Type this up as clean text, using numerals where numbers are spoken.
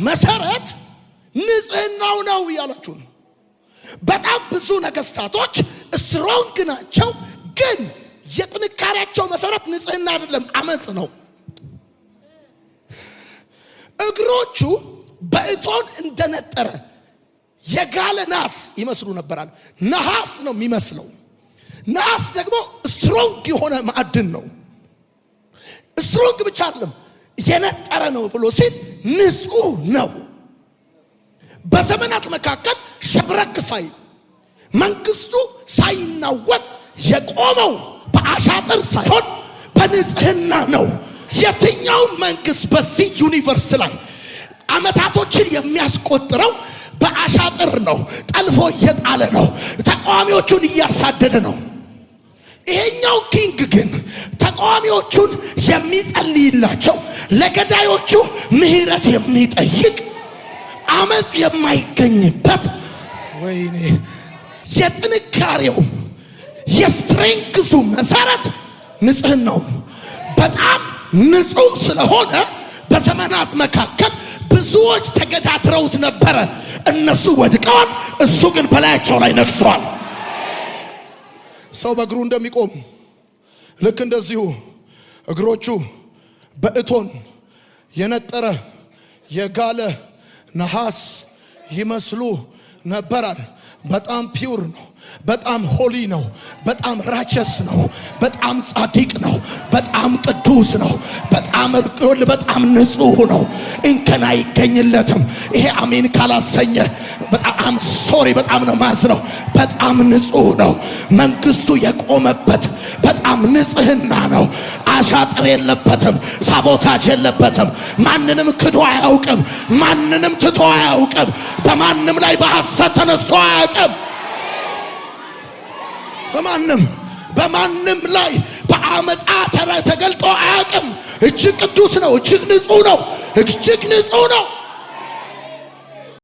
መሰረት ንጽህናው ነው ያላችሁ ነው። በጣም ብዙ ነገስታቶች ስትሮንግ ናቸው፣ ግን የጥንካሬያቸው መሰረት ንጽህና አይደለም፣ አመጽ ነው። እግሮቹ በእቶን እንደነጠረ የጋለ ናስ ይመስሉ ነበራል። ነሐስ ነው የሚመስለው። ነሐስ ደግሞ ስትሮንግ የሆነ ማዕድን ነው። ስትሮንግ ብቻ አይደለም የነጠረ ነው ብሎ ሲል ንጹህ ነው። በዘመናት መካከል ሸብረክ ሳይ መንግስቱ ሳይናወጥ የቆመው በአሻጥር ሳይሆን በንጽህና ነው። የትኛው መንግስት በዚህ ዩኒቨርስ ላይ አመታቶችን የሚያስቆጥረው በአሻጥር ነው፣ ጠልፎ እየጣለ ነው፣ ተቃዋሚዎቹን እያሳደደ ነው። ይሄኛው ኪንግ ግን ተቃዋሚዎቹን የሚጸልይላቸው፣ ለገዳዮቹ ምህረት የሚጠይቅ፣ አመጽ የማይገኝበት ወይኔ የጥንካሬው የስትሬንግዙ መሰረት ንጽህናው ነው። በጣም ንጹህ ስለሆነ በዘመናት መካከል ብዙዎች ተገዳድረውት ነበረ። እነሱ ወድቀዋል፣ እሱ ግን በላያቸው ላይ ነግሰዋል። ሰው በእግሩ እንደሚቆም ልክ እንደዚሁ እግሮቹ በእቶን የነጠረ የጋለ ነሐስ ይመስሉ ነበራል። በጣም ፒውር ነው፣ በጣም ሆሊ ነው፣ በጣም ራቸስ ነው፣ በጣም ጻድቅ ነው፣ በጣም ቅዱስ ነው፣ በጣም እርቅል፣ በጣም ንጹህ ነው። እንከን አይገኝለትም። ይሄ አሜን ካላሰኘ በጣም ሶሪ፣ በጣም ነው ማዝነው። በጣም ንጹህ ነው። መንግስቱ የቆመበት በጣም ንጽህና ነው። አሻጥር የለበትም፣ ሳቦታጅ የለበትም። ማንንም ክዶ አያውቅም፣ ማንንም ትቶ አያውቅም፣ በማንም ላይ በሐሰት ተነስቶ አያውቅም። በማንም ላይ በአመጻ ተገልጦ አያውቅም። እጅግ ቅዱስ ነው፣ እጅግ ንጹህ ነው፣ እጅግ ንጹህ ነው።